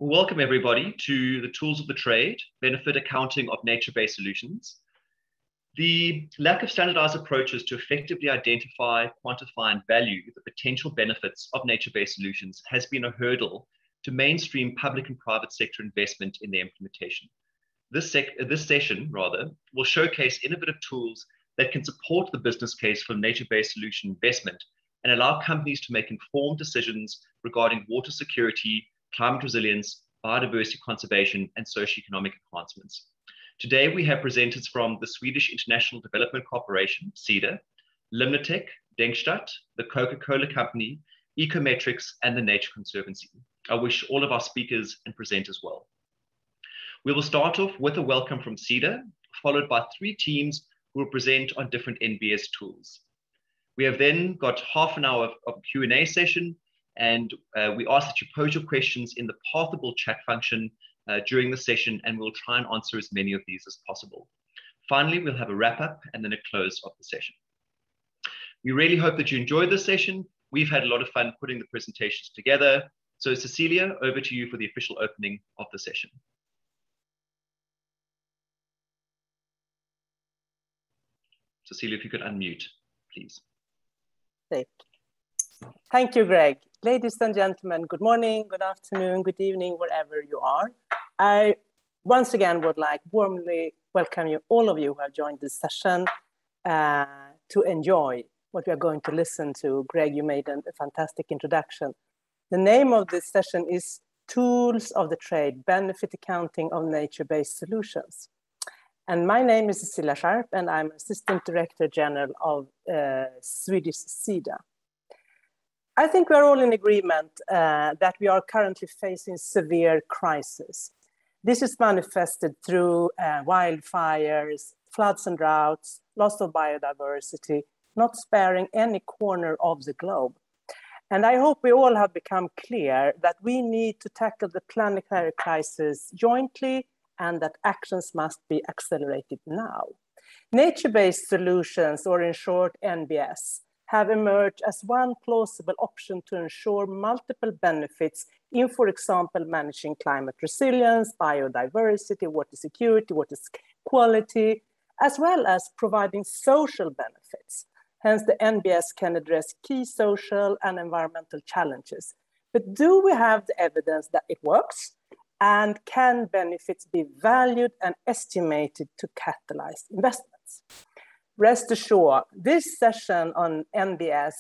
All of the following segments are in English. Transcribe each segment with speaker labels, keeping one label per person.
Speaker 1: Welcome everybody to the Tools of the Trade, Benefit Accounting of Nature-Based Solutions. The lack of standardized approaches to effectively identify, quantify, and value the potential benefits of nature-based solutions has been a hurdle to mainstream public and private sector investment in their implementation. This session will showcase innovative tools that can support the business case for nature-based solution investment and allow companies to make informed decisions regarding water security, climate resilience, biodiversity conservation, and socio-economic enhancements. Today, we have presenters from the Swedish International Development Corporation, SIDA, Limnotech, Denkstadt, the Coca-Cola Company, Ecometrics, and the Nature Conservancy. I wish all of our speakers and presenters well. We will start off with a welcome from SIDA, followed by three teams who will present on different NBS tools. We have then got half an hour of a Q&A session, and we ask that you pose your questions in the pathable chat function during the session, and we'll try and answer as many of these as possible. Finally, we'll have a wrap-up and then a close of the session. We really hope that you enjoyed this session. We've had a lot of fun putting the presentations together. So Cecilia, over to you for the official opening of the session. Cecilia, if you could unmute, please.
Speaker 2: Thank you, Greg. Ladies and gentlemen, good morning, good afternoon, good evening, wherever you are. I once again would like warmly welcome you, all of you who have joined this session to enjoy what we are going to listen to. Greg, you made a fantastic introduction. The name of this session is Tools of the Trade, Benefit Accounting of Nature-Based Solutions. And my name is Cecilia Sharp, and I'm Assistant Director General of Swedish SIDA. I think we're all in agreement that we are currently facing severe crisis. This is manifested through wildfires, floods and droughts, loss of biodiversity, not sparing any corner of the globe. And I hope we all have become clear that we need to tackle the planetary crisis jointly and that actions must be accelerated now. Nature-based solutions, or in short, NBS, have emerged as one plausible option to ensure multiple benefits in, for example, managing climate resilience, biodiversity, water security, water quality, as well as providing social benefits. Hence, the NBS can address key social and environmental challenges. But do we have the evidence that it works? And can benefits be valued and estimated to catalyze investments? Rest assured, this session on NBS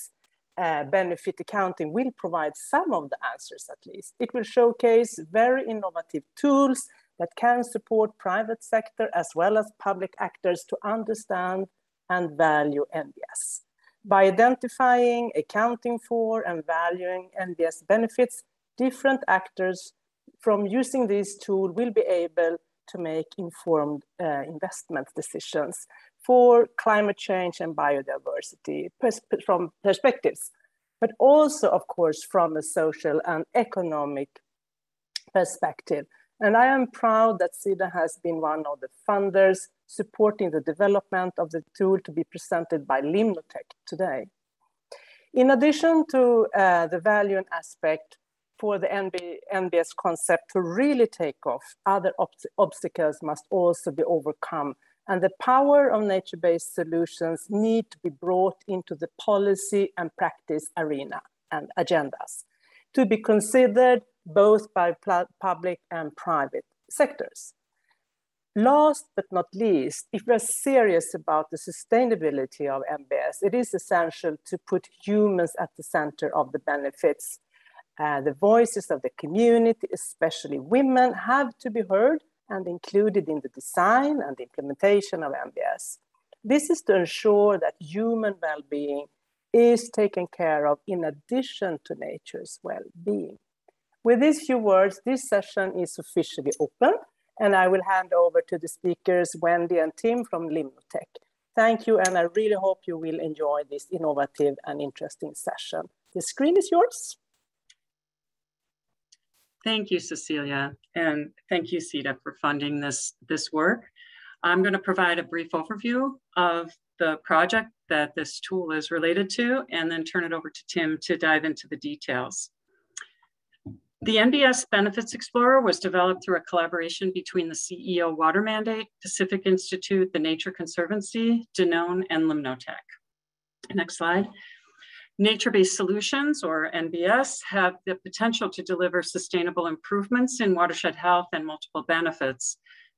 Speaker 2: benefit accounting will provide some of the answers at least. It will showcase very innovative tools that can support private sector as well as public actors to understand and value NBS. By identifying, accounting for, and valuing NBS benefits, different actors from using this tool will be able to make informed investment decisions for climate change and biodiversity from perspectives, but also, of course, from a social and economic perspective. And I am proud that SIDA has been one of the funders supporting the development of the tool to be presented by Limnotech today. In addition to the value and aspect for the NBS concept to really take off, other obstacles must also be overcome. And the power of nature-based solutions need to be brought into the policy and practice arena and agendas to be considered both by public and private sectors. Last but not least, if we're serious about the sustainability of NBS, it is essential to put humans at the center of the benefits. The voices of the community, especially women, have to be heard and included in the design and the implementation of NBS. This is to ensure that human well-being is taken care of in addition to nature's well-being. With these few words, this session is officially open, and I will hand over to the speakers, Wendy and Tim from Limnotech. Thank you, and I really hope you will enjoy this innovative and interesting session. The screen is yours.
Speaker 3: Thank you, Cecilia, and thank you, SIDA, for funding this work. I'm going to provide a brief overview of the project that this tool is related to, and then turn it over to Tim to dive into the details. The NBS Benefits Explorer was developed through a collaboration between the CEO Water Mandate, Pacific Institute, the Nature Conservancy, Danone, and Limnotech. Next slide. Nature-based solutions, or NBS, have the potential to deliver sustainable improvements in watershed health and multiple benefits,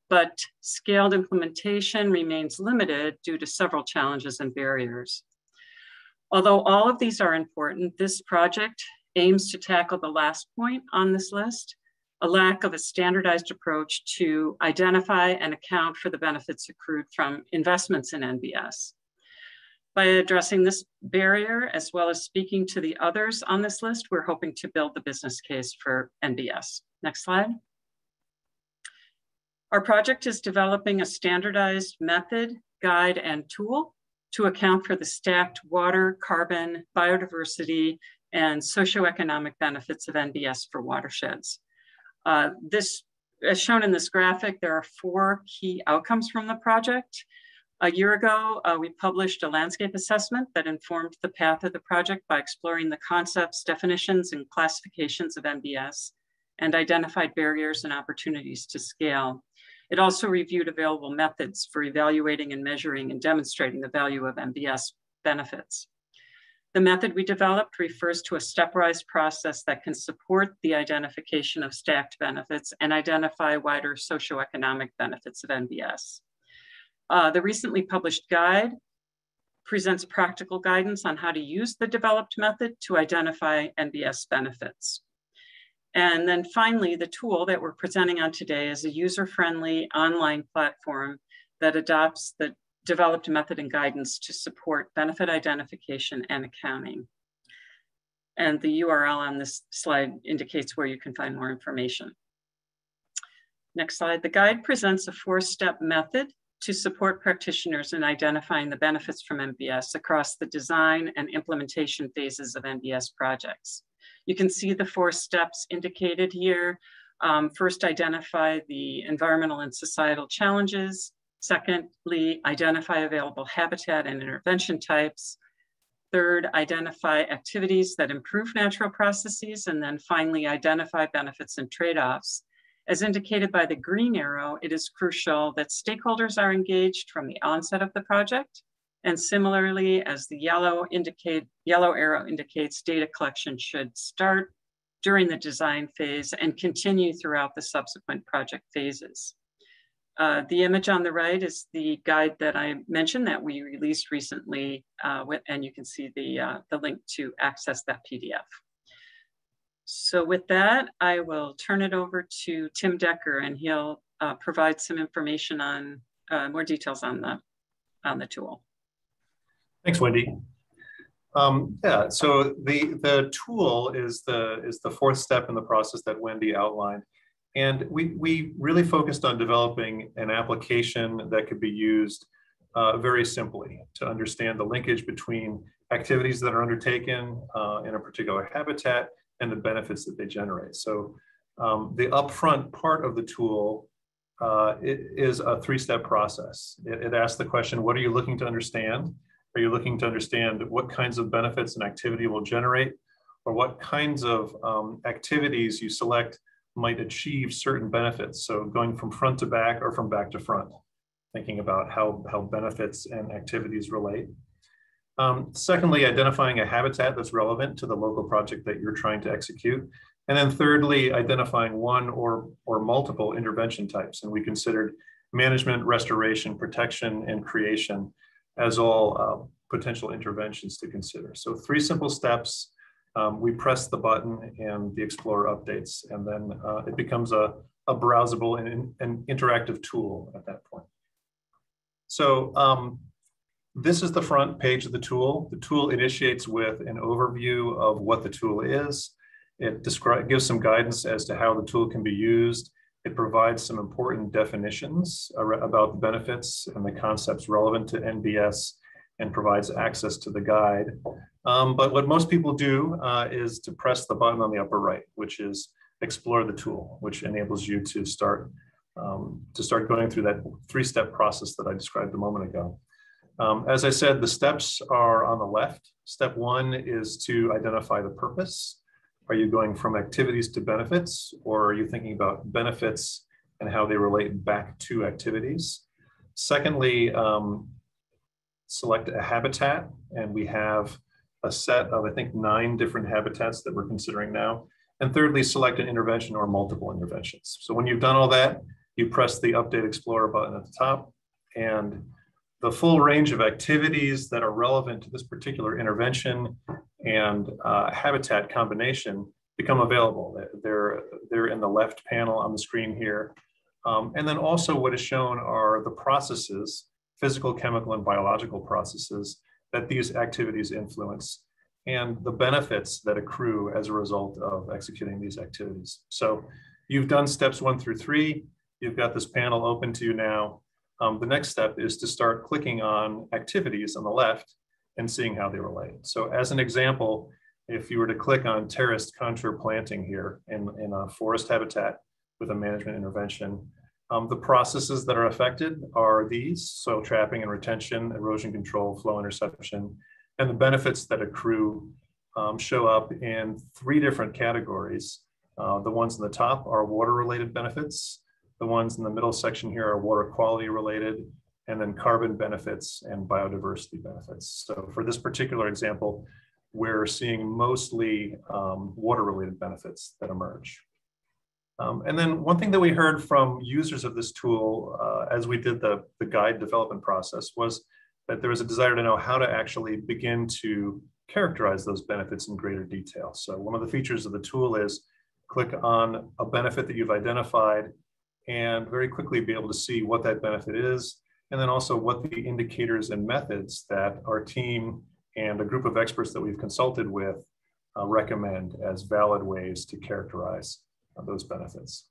Speaker 3: but scaled implementation remains limited due to several challenges and barriers. Although all of these are important, this project aims to tackle the last point on this list, a lack of a standardized approach to identify and account for the benefits accrued from investments in NBS. By addressing this barrier, as well as speaking to the others on this list, we're hoping to build the business case for NBS. Next slide. Our project is developing a standardized method, guide, and tool to account for the stacked water, carbon, biodiversity, and socioeconomic benefits of NBS for watersheds. As shown in this graphic, there are 4 key outcomes from the project. A year ago, we published a landscape assessment that informed the path of the project by exploring the concepts, definitions, and classifications of NBS, and identified barriers and opportunities to scale. It also reviewed available methods for evaluating and measuring and demonstrating the value of NBS benefits. The method we developed refers to a stepwise process that can support the identification of stacked benefits and identify wider socioeconomic benefits of NBS. The recently published guide presents practical guidance on how to use the developed method to identify NBS benefits. And then finally, the tool that we're presenting on today is a user-friendly online platform that adopts the developed method and guidance to support benefit identification and accounting. And the URL on this slide indicates where you can find more information. Next slide. The guide presents a 4-step method to support practitioners in identifying the benefits from NBS across the design and implementation phases of NBS projects. You can see the 4 steps indicated here. First, identify the environmental and societal challenges. Secondly, identify available habitat and intervention types. Third, identify activities that improve natural processes. And then finally, identify benefits and trade-offs. As indicated by the green arrow, it is crucial that stakeholders are engaged from the onset of the project. And similarly, as the yellow arrow indicates, data collection should start during the design phase and continue throughout the subsequent project phases. The image on the right is the guide that I mentioned that we released recently, and you can see the link to access that PDF. So with that, I will turn it over to Tim Decker, and he'll provide some information on more details on the tool.
Speaker 4: Thanks, Wendy. Yeah, so the tool is the 4th step in the process that Wendy outlined. And we really focused on developing an application that could be used very simply to understand the linkage between activities that are undertaken in a particular habitat and the benefits that they generate. So the upfront part of the tool it is a 3-step process. It asks the question, what are you looking to understand? Are you looking to understand what kinds of benefits an activity will generate, or what kinds of activities you select might achieve certain benefits? So going from front to back or from back to front, thinking about how benefits and activities relate. Secondly, identifying a habitat that's relevant to the local project that you're trying to execute. And then thirdly, identifying one or multiple intervention types. And we considered management, restoration, protection, and creation as all potential interventions to consider. So 3 simple steps. We press the button and the Explorer updates, and then it becomes a browsable and an interactive tool at that point. So this is the front page of the tool. The tool initiates with an overview of what the tool is. It gives some guidance as to how the tool can be used. It provides some important definitions about the benefits and the concepts relevant to NBS, and provides access to the guide. But what most people do is to press the button on the upper right, which is Explore the tool, which enables you to start going through that 3-step process that I described a moment ago. As I said, the steps are on the left. Step 1 is to identify the purpose. Are you going from activities to benefits, or are you thinking about benefits and how they relate back to activities? Secondly, select a habitat, and we have a set of, I think, 9 different habitats that we're considering now. And thirdly, select an intervention or multiple interventions. So when you've done all that, you press the Update Explorer button at the top, and the full range of activities that are relevant to this particular intervention and habitat combination become available. They're in the left panel on the screen here. And then also what is shown are the processes, physical, chemical, and biological processes that these activities influence, and the benefits that accrue as a result of executing these activities. So you've done steps 1 through 3. You've got this panel open to you now. The next step is to start clicking on activities on the left and seeing how they relate. So as an example, if you were to click on terraced contour planting here in a forest habitat with a management intervention, the processes that are affected are these: soil trapping and retention, erosion control, flow interception, and the benefits that accrue show up in 3 different categories. The ones in the top are water-related benefits. The ones in the middle section here are water quality related, and then carbon benefits and biodiversity benefits. So for this particular example, we're seeing mostly water-related benefits that emerge. And then one thing that we heard from users of this tool as we did the guide development process was that there was a desire to know how to actually begin to characterize those benefits in greater detail. So one of the features of the tool is click on a benefit that you've identified and very quickly be able to see what that benefit is, and then also what the indicators and methods that our team and a group of experts that we've consulted with recommend as valid ways to characterize those benefits.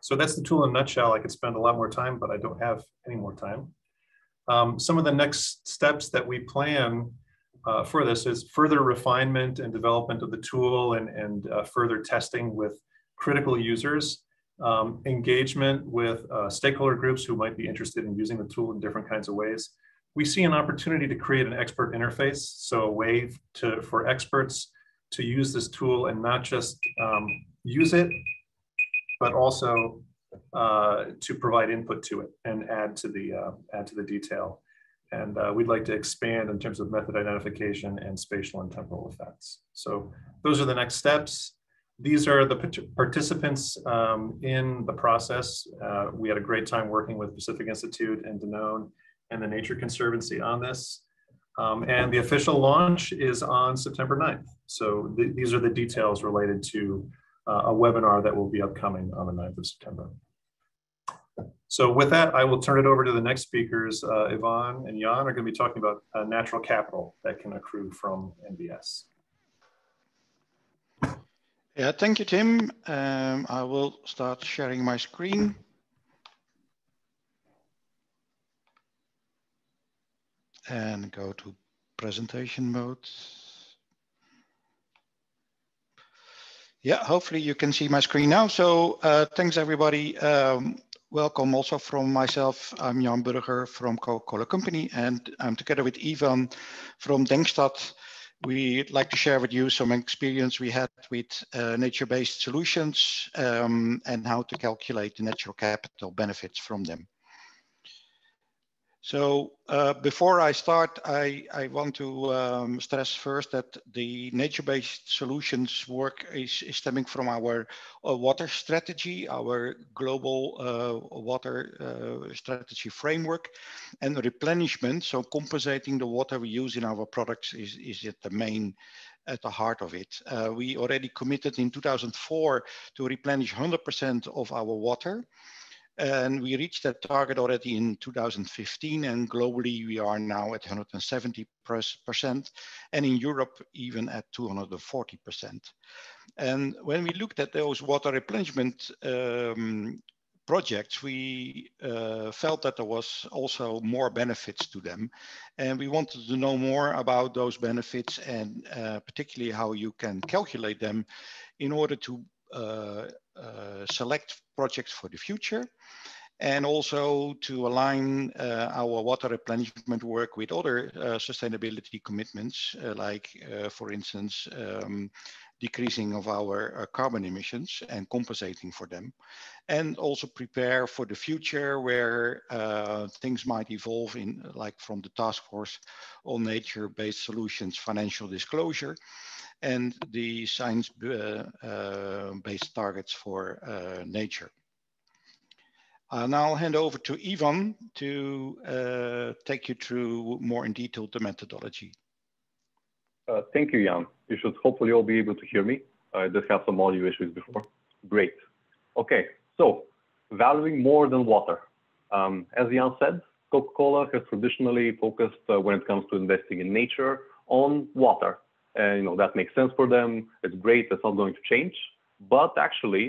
Speaker 4: So that's the tool in a nutshell. I could spend a lot more time, but I don't have any more time. Some of the next steps that we plan for this is further refinement and development of the tool and further testing with critical users, engagement with stakeholder groups who might be interested in using the tool in different kinds of ways. We see an opportunity to create an expert interface, so a way for experts to use this tool and not just use it, but also to provide input to it and add to the detail. And we'd like to expand in terms of method identification and spatial and temporal effects. So those are the next steps. These are the participants in the process. We had a great time working with Pacific Institute and Danone and the Nature Conservancy on this. And the official launch is on September 9th. So these are the details related to a webinar that will be upcoming on the 9th of September. So with that, I will turn it over to the next speakers. Iucn and Jan are going to be talking about natural capital that can accrue from NBS.
Speaker 5: Yeah, thank you, Tim. I will start sharing my screen. And go to presentation mode. Yeah, hopefully you can see my screen now. So thanks everybody. Welcome also from myself. I'm Jan Burger from Coca-Cola Company, and I'm together with Iucn from Denkstad. We'd like to share with you some experience we had with nature-based solutions and how to calculate the natural capital benefits from them. So before I start, I want to stress first that the nature-based solutions work is stemming from our water strategy, our global water strategy framework, and replenishment. So compensating the water we use in our products is at the heart of it. We already committed in 2004 to replenish 100% of our water. And we reached that target already in 2015, and globally we are now at 170%, and in Europe even at 240%. And when we looked at those water replenishment projects, we felt that there was also more benefits to them, and we wanted to know more about those benefits and particularly how you can calculate them in order to select projects for the future, and also to align our water replenishment work with other sustainability commitments, like, for instance, decreasing of our carbon emissions and compensating for them, and also prepare for the future where things might evolve in, like from the task force on nature-based solutions, financial disclosure, and the science-based targets for nature. I'll now hand over to Ivan to take you through more in detail the methodology.
Speaker 6: Thank you, Jan. You should hopefully all be able to hear me. I did have some audio issues before. Great. Okay, so valuing more than water. As Jan said, Coca-Cola has traditionally focused when it comes to investing in nature on water. And that makes sense for them. It's great. That's not going to change. But actually,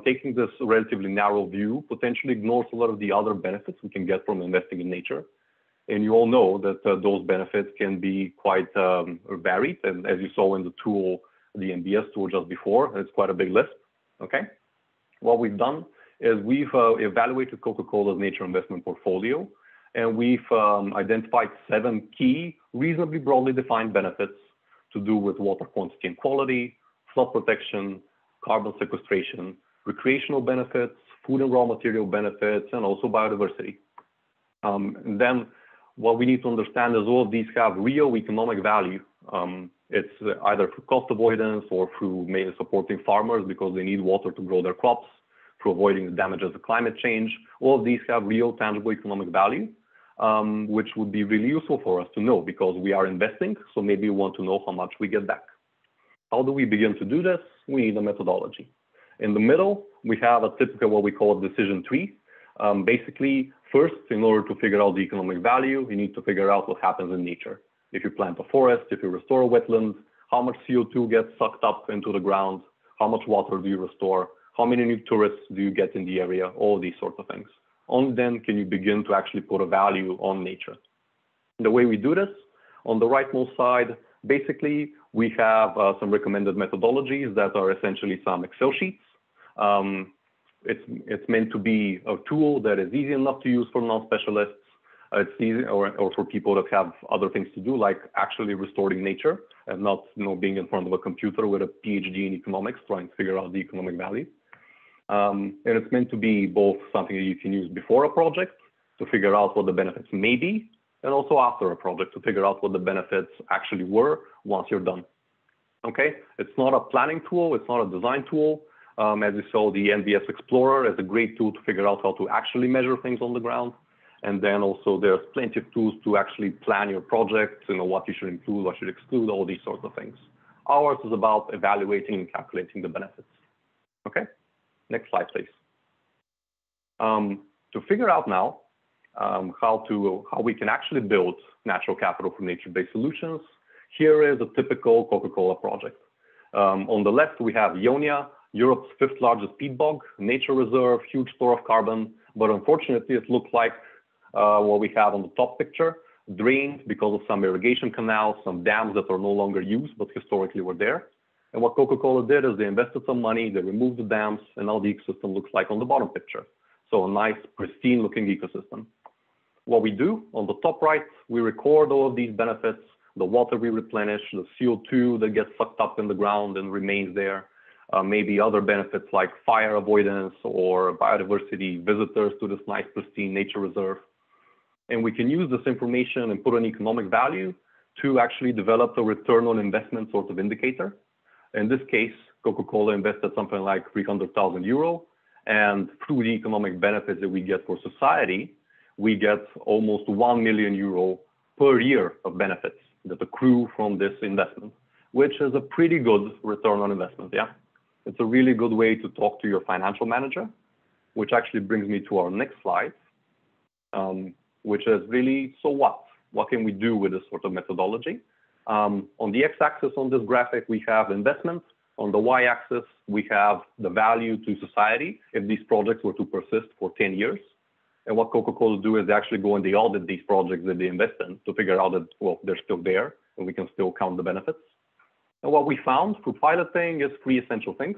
Speaker 6: taking this relatively narrow view potentially ignores a lot of the other benefits we can get from investing in nature. And you all know that those benefits can be quite varied. And as you saw in the tool, the NBS tool just before, it's quite a big list. Okay. What we've done is we've evaluated Coca-Cola's nature investment portfolio, and we've identified 7 key, reasonably broadly defined benefits to do with water quantity and quality, flood protection, carbon sequestration, recreational benefits, food and raw material benefits, and also biodiversity. And then what we need to understand is all of these have real economic value. It's either through cost avoidance or through maybe supporting farmers because they need water to grow their crops, through avoiding the damages of climate change. All of these have real tangible economic value, which would be really useful for us to know because we are investing. So maybe we want to know how much we get back. How do we begin to do this? We need a methodology. In the middle, we have a typical what we call a decision tree. Basically, first, in order to figure out the economic value, you need to figure out what happens in nature. If you plant a forest, if you restore a wetland, how much CO2 gets sucked up into the ground, how much water do you restore, how many new tourists do you get in the area, all these sorts of things. Only then can you begin to actually put a value on nature. The way we do this, on the rightmost side, basically, we have some recommended methodologies that are essentially some Excel sheets. It's meant to be a tool that is easy enough to use for non-specialists. It's easy, or for people that have other things to do, like actually restoring nature and not being in front of a computer with a PhD in economics trying to figure out the economic value. And it's meant to be both something that you can use before a project to figure out what the benefits may be, and also after a project to figure out what the benefits actually were once you're done. Okay, it's not a planning tool, it's not a design tool. As you saw, the NBS Explorer is a great tool to figure out how to actually measure things on the ground. And then also there's plenty of tools to actually plan your project, what you should include, what should exclude, all these sorts of things. Ours is about evaluating and calculating the benefits. Okay, next slide, please. To figure out now how we can actually build natural capital for nature-based solutions, here is a typical Coca-Cola project. On the left, we have Ionia, Europe's 5th largest peat bog, nature reserve, huge store of carbon, but unfortunately it looks like what we have on the top picture, drained because of some irrigation canals, some dams that are no longer used, but historically were there. And what Coca-Cola did is they invested some money, they removed the dams, and now the ecosystem looks like on the bottom picture. So a nice, pristine looking ecosystem. What we do on the top right, we record all of these benefits, the water we replenish, the CO2 that gets sucked up in the ground and remains there, maybe other benefits like fire avoidance or biodiversity, visitors to this nice, pristine nature reserve. And we can use this information and put an economic value to actually develop a return on investment sort of indicator. In this case, Coca-Cola invested something like 300,000 euro. And through the economic benefits that we get for society, we get almost 1 million euro per year of benefits that accrue from this investment, which is a pretty good return on investment, yeah? It's a really good way to talk to your financial manager, which actually brings me to our next slide, which is really, so what? What can we do with this sort of methodology? On the x-axis on this graphic, we have investment. On the y-axis, we have the value to society if these projects were to persist for 10 years. And what Coca-Cola do is they actually go and they audit these projects that they invest in to figure out that, well, they're still there and we can still count the benefits. And what we found through piloting is 3 essential things.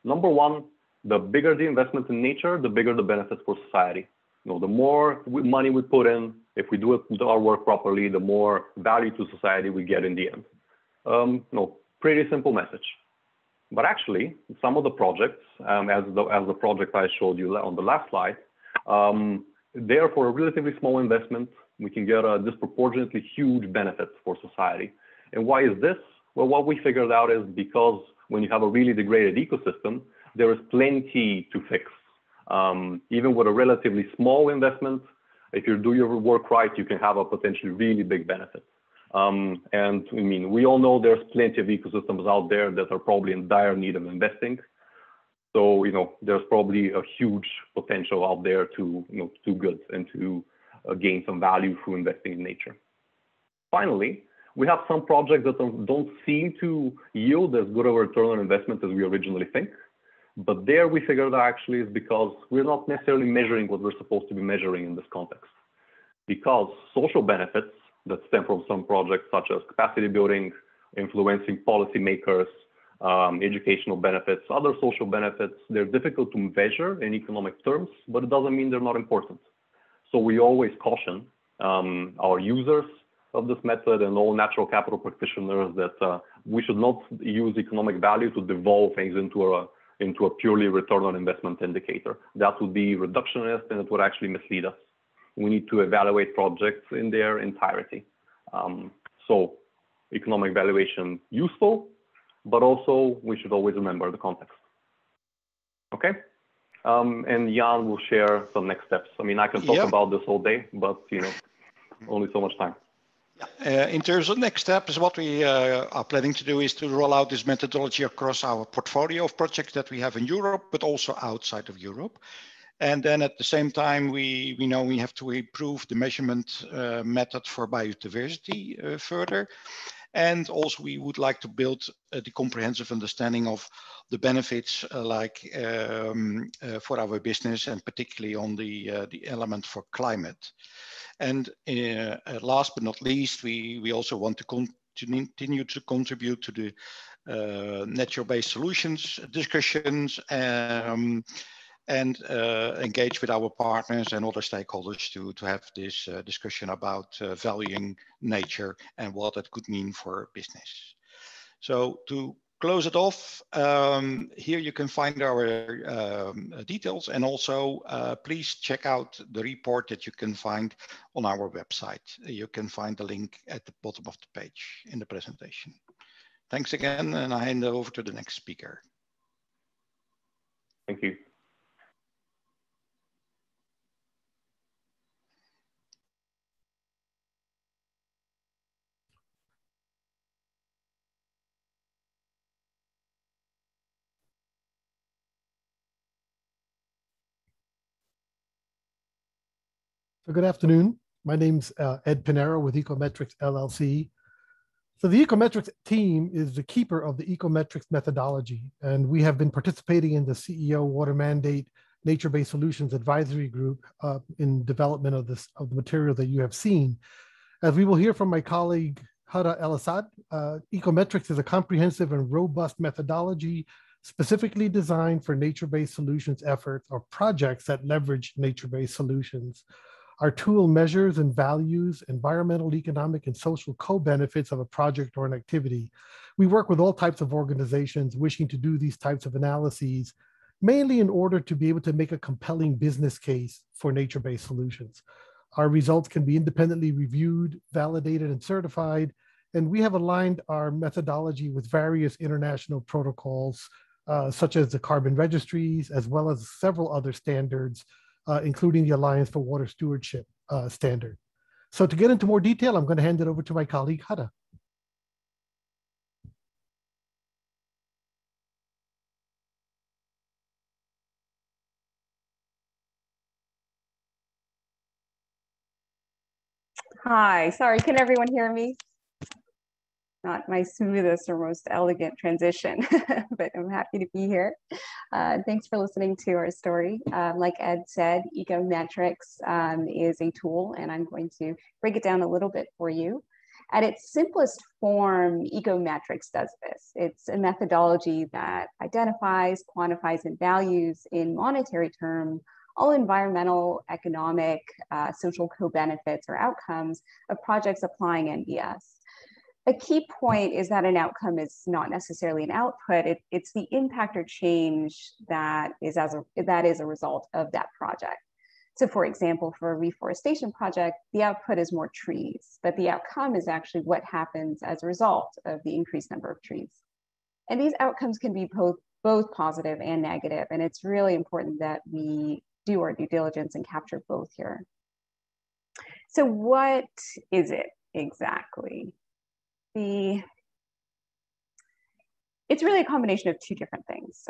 Speaker 6: Number 1, the bigger the investment in nature, the bigger the benefits for society. The more money we put in, if we do our work properly, the more value to society we get in the end. Pretty simple message. But actually, some of the projects, as the project I showed you on the last slide, there for a relatively small investment, we can get a disproportionately huge benefit for society. And why is this? Well, what we figured out is because when you have a really degraded ecosystem, there is plenty to fix. Even with a relatively small investment, if you do your work right, you can have a potentially really big benefit. And I mean, we all know there's plenty of ecosystems out there that are probably in dire need of investing. So, you know, there's probably a huge potential out there to, you know, do good and to gain some value through investing in nature. Finally, we have some projects that don't seem to yield as good of a return on investment as we originally think. But there we figured out actually is because we're not necessarily measuring what we're supposed to be measuring in this context. Because social benefits that stem from some projects such as capacity building, influencing policymakers, educational benefits, other social benefits, they're difficult to measure in economic terms, but it doesn't mean they're not important. So we always caution our users of this method and all natural capital practitioners that we should not use economic value to devolve things into a purely return on investment indicator. That would be reductionist and it would actually mislead us. We need to evaluate projects in their entirety. So economic valuation useful, but also we should always remember the context. Okay, and Jan will share some next steps. I mean, I can talk about this all day, but you know, only so much time.
Speaker 5: In terms of next steps, what we are planning to do is to roll out this methodology across our portfolio of projects that we have in Europe, but also outside of Europe. And then at the same time, we know we have to improve the measurement method for biodiversity further. And also we would like to build the comprehensive understanding of the benefits for our business and particularly on the element for climate. And last but not least, we also want to continue to contribute to the nature-based solutions discussions and engage with our partners and other stakeholders to have this discussion about valuing nature and what it could mean for business. So to close it off, here you can find our details, and also please check out the report that you can find on our website. You can find the link at the bottom of the page in the presentation. Thanks again, and I hand over to the next speaker.
Speaker 6: Thank you.
Speaker 7: So good afternoon. My name's Ed Pinero with Ecometrics LLC. So the Ecometrics team is the keeper of the Ecometrics methodology, and we have been participating in the CEO Water Mandate Nature-Based Solutions Advisory Group in development of the material that you have seen. As we will hear from my colleague Hada El-Assad, Ecometrics is a comprehensive and robust methodology specifically designed for nature-based solutions efforts or projects that leverage nature-based solutions. Our tool measures and values environmental, economic, and social co-benefits of a project or an activity. We work with all types of organizations wishing to do these types of analyses, mainly in order to be able to make a compelling business case for nature-based solutions. Our results can be independently reviewed, validated, and certified, and we have aligned our methodology with various international protocols, such as the carbon registries, as well as several other standards, including the Alliance for Water Stewardship standard. So to get into more detail, I'm going to hand it over to my colleague, Hada.
Speaker 8: Hi, sorry, can everyone hear me? Not my smoothest or most elegant transition, but I'm happy to be here. Thanks for listening to our story. Like Ed said, Ecometrics is a tool, and I'm going to break it down a little bit for you. At its simplest form, Ecometrics does this. It's a methodology that identifies, quantifies, and values in monetary terms all environmental, economic, social co-benefits or outcomes of projects applying NBS. A key point is that an outcome is not necessarily an output. It's the impact or change that is a result of that project. So for example, for a reforestation project, the output is more trees, but the outcome is actually what happens as a result of the increased number of trees. And these outcomes can be both positive and negative, and it's really important that we do our due diligence and capture both here. So what is it exactly? It's really a combination of two different things.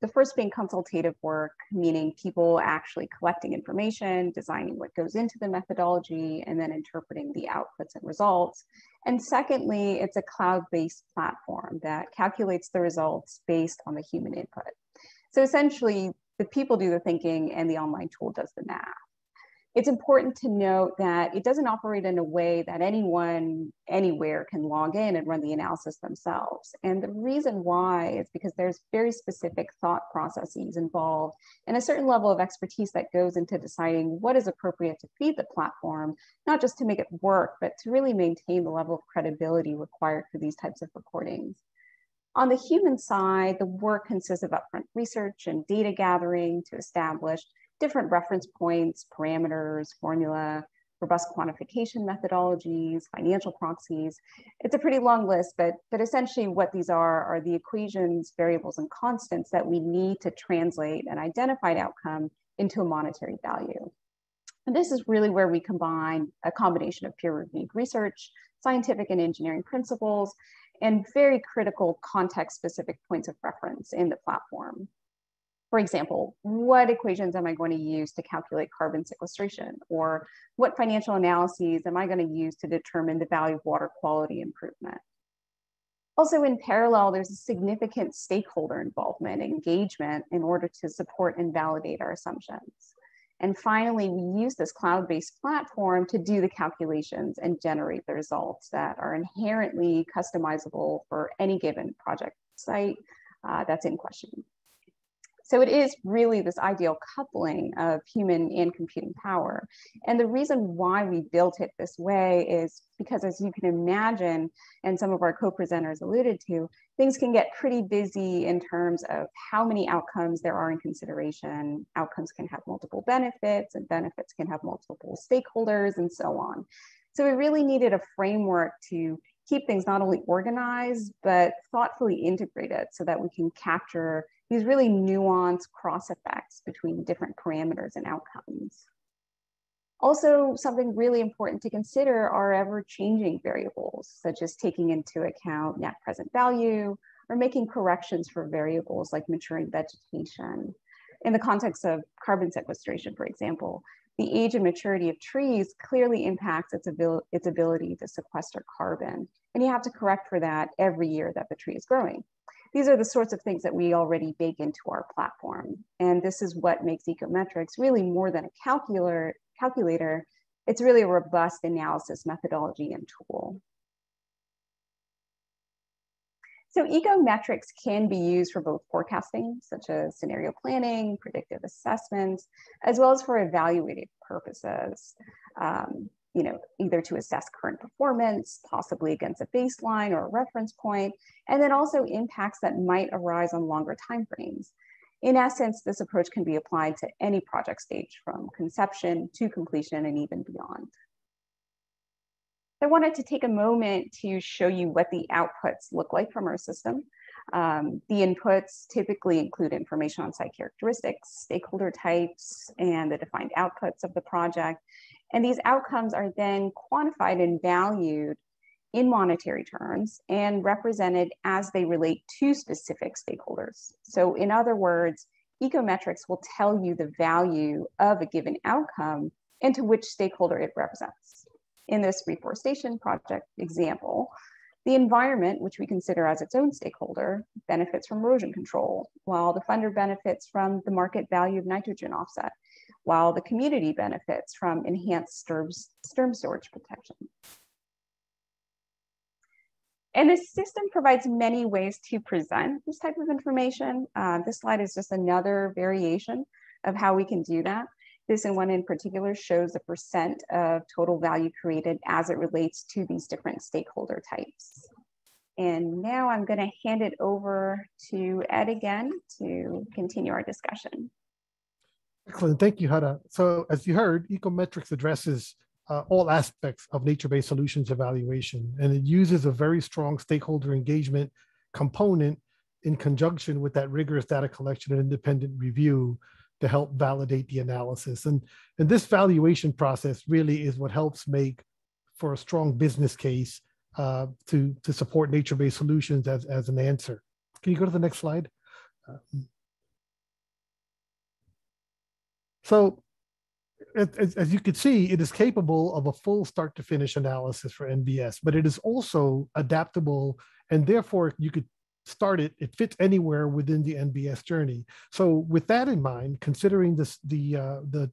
Speaker 8: The first being consultative work, meaning people actually collecting information, designing what goes into the methodology, and then interpreting the outputs and results. And secondly, it's a cloud-based platform that calculates the results based on the human input. So essentially, the people do the thinking and the online tool does the math. It's important to note that it doesn't operate in a way that anyone, anywhere can log in and run the analysis themselves. And the reason why is because there's very specific thought processes involved and a certain level of expertise that goes into deciding what is appropriate to feed the platform, not just to make it work, but to really maintain the level of credibility required for these types of recordings. On the human side, the work consists of upfront research and data gathering to establish different reference points, parameters, formula, robust quantification methodologies, financial proxies. It's a pretty long list, but essentially what these are the equations, variables, and constants that we need to translate an identified outcome into a monetary value. And this is really where we combine a combination of peer-reviewed research, scientific and engineering principles, and very critical context-specific points of reference in the platform. For example, what equations am I going to use to calculate carbon sequestration? Or what financial analyses am I going to use to determine the value of water quality improvement? Also, in parallel, there's a significant stakeholder involvement and engagement in order to support and validate our assumptions. And finally, we use this cloud-based platform to do the calculations and generate the results that are inherently customizable for any given project site that's in question. So it is really this ideal coupling of human and computing power. And the reason why we built it this way is because, as you can imagine, and some of our co-presenters alluded to, things can get pretty busy in terms of how many outcomes there are in consideration. Outcomes can have multiple benefits, and benefits can have multiple stakeholders, and so on. So we really needed a framework to keep things not only organized, but thoughtfully integrated so that we can capture these really nuanced cross effects between different parameters and outcomes. Also, something really important to consider are ever-changing variables, such as taking into account net present value or making corrections for variables like maturing vegetation. In the context of carbon sequestration, for example, the age and maturity of trees clearly impacts its ability to sequester carbon, and you have to correct for that every year that the tree is growing. These are the sorts of things that we already bake into our platform. And this is what makes Ecometrics really more than a calculator. It's really a robust analysis methodology and tool. So Ecometrics can be used for both forecasting, such as scenario planning, predictive assessments, as well as for evaluative purposes. Either to assess current performance, possibly against a baseline or a reference point, and then also impacts that might arise on longer timeframes. In essence, this approach can be applied to any project stage from conception to completion and even beyond. I wanted to take a moment to show you what the outputs look like from our system. The inputs typically include information on site characteristics, stakeholder types, and the defined outputs of the project. And these outcomes are then quantified and valued in monetary terms and represented as they relate to specific stakeholders. So in other words, Ecometrics will tell you the value of a given outcome and to which stakeholder it represents. In this reforestation project example, the environment, which we consider as its own stakeholder, benefits from erosion control, while the funder benefits from the market value of nitrogen offset, while the community benefits from enhanced storm storage protection. And this system provides many ways to present this type of information. This slide is just another variation of how we can do that. This one in particular shows the percent of total value created as it relates to these different stakeholder types. And now I'm going to hand it over to Ed again to continue our discussion.
Speaker 7: Excellent. Thank you, Hada. So as you heard, Ecometrics addresses all aspects of nature-based solutions evaluation, and it uses a very strong stakeholder engagement component in conjunction with that rigorous data collection and independent review to help validate the analysis. And this valuation process really is what helps make for a strong business case to support nature-based solutions as an answer. Can you go to the next slide? So as you can see, it is capable of a full start to finish analysis for NBS, but it is also adaptable, and therefore you could start it fits anywhere within the NBS journey. So with that in mind, considering this, the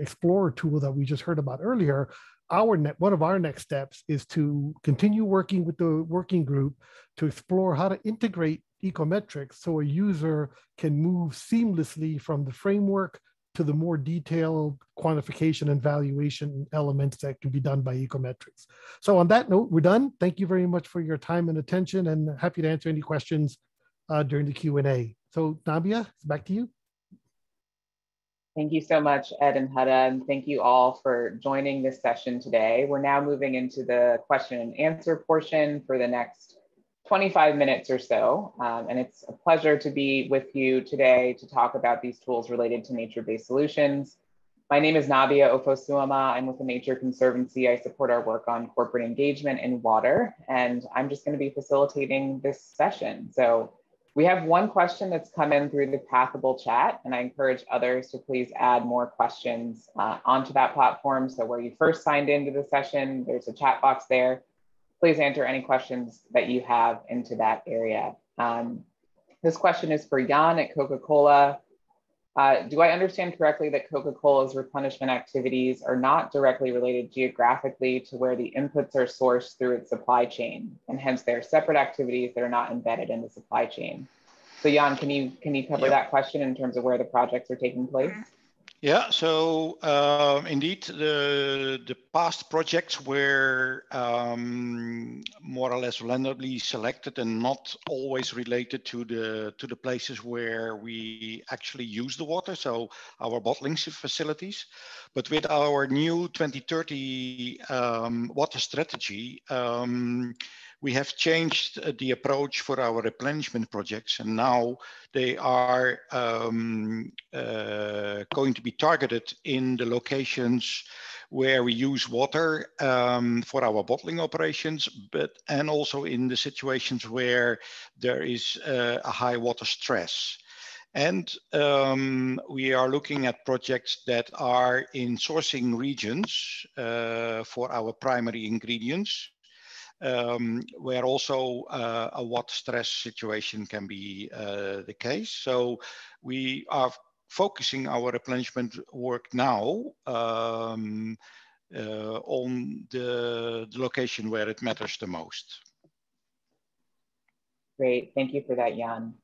Speaker 7: Explorer tool that we just heard about earlier, one of our next steps is to continue working with the working group to explore how to integrate Ecometrics so a user can move seamlessly from the framework to the more detailed quantification and valuation elements that can be done by Ecometrics. So on that note, we're done. Thank you very much for your time and attention, and happy to answer any questions during the Q&A. So Nabia, it's back to you.
Speaker 9: Thank you so much, Ed and Hada, and thank you all for joining this session today. We're now moving into the question and answer portion for the next 25 minutes or so. And it's a pleasure to be with you today to talk about these tools related to nature-based solutions. My name is Nabia Ofosuama. I'm with the Nature Conservancy. I support our work on corporate engagement in water, and I'm just going to be facilitating this session. So we have one question that's come in through the Pathable chat, and I encourage others to please add more questions onto that platform. So where you first signed into the session, there's a chat box there. Please enter any questions that you have into that area. This question is for Jan at Coca-Cola. Do I understand correctly that Coca-Cola's replenishment activities are not directly related geographically to where the inputs are sourced through its supply chain, and hence they're separate activities that are not embedded in the supply chain? So Jan, can you cover that question in terms of where the projects are taking place?
Speaker 5: Yeah, so indeed, the past projects were more or less randomly selected and not always related to the places where we actually use the water, so our bottling facilities. But with our new 2030 water strategy, we have changed the approach for our replenishment projects, and now they are going to be targeted in the locations where we use water for our bottling operations, and also in the situations where there is a high water stress. And we are looking at projects that are in sourcing regions for our primary ingredients, where also a water stress situation can be the case. So we are focusing our replenishment work now on the location where it matters the most.
Speaker 9: Great, thank you for that, Jan.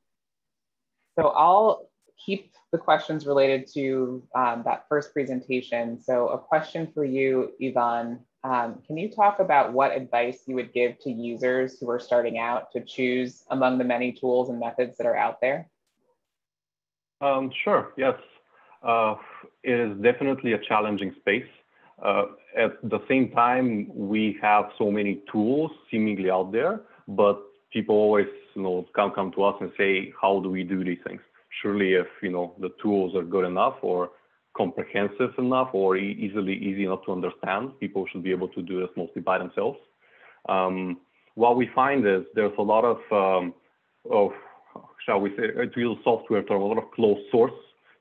Speaker 9: So I'll keep the questions related to that first presentation. So a question for you, Iucn. Can you talk about what advice you would give to users who are starting out to choose among the many tools and methods that are out there?
Speaker 6: Sure, yes. It is definitely a challenging space. At the same time, we have so many tools seemingly out there, but people always come to us and say, how do we do these things? Surely if the tools are good enough or comprehensive enough or easy enough to understand, people should be able to do this mostly by themselves. What we find is there's a lot of shall we say, to use software term, a lot of closed source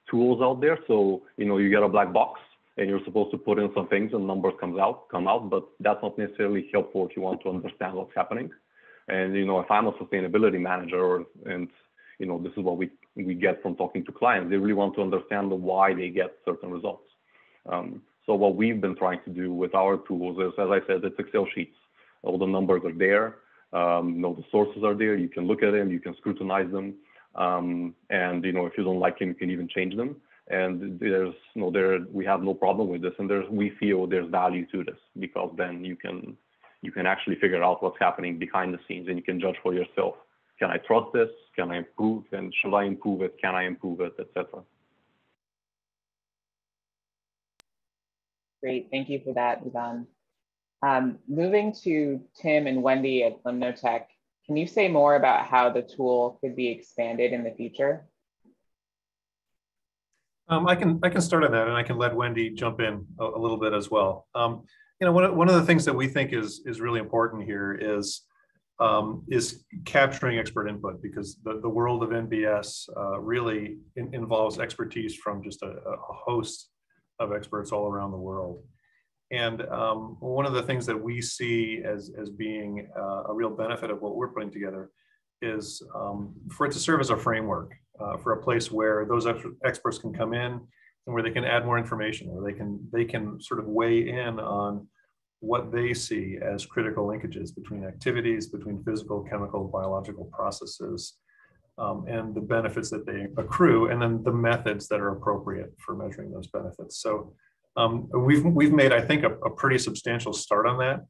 Speaker 6: tools out there. So you get a black box and you're supposed to put in some things and numbers come out, but that's not necessarily helpful if you want to understand what's happening. And if I'm a sustainability manager, and this is what we get from talking to clients, they really want to understand why they get certain results. So what we've been trying to do with our tools is, as I said, it's Excel sheets. All the numbers are there. The sources are there. You can look at them. You can scrutinize them. And if you don't like them, you can even change them. And we have no problem with this, and we feel there's value to this, because then you can actually figure out what's happening behind the scenes, and you can judge for yourself. Can I trust this? Can I improve? And should I improve it? Can I improve it, etc.
Speaker 9: Great, thank you for that, Ivan. Moving to Tim and Wendy at Limnotech, can you say more about how the tool could be expanded in the future?
Speaker 4: I can start on that, and I can let Wendy jump in a little bit as well. One of the things that we think is really important here is capturing expert input, because the world of NBS really involves expertise from just a host of experts all around the world. And one of the things that we see as being a real benefit of what we're putting together is for it to serve as a framework for a place where those experts can come in and where they can add more information, or they can sort of weigh in on what they see as critical linkages between activities, between physical, chemical, biological processes, and the benefits that they accrue, and then the methods that are appropriate for measuring those benefits. So we've made, I think, a pretty substantial start on that,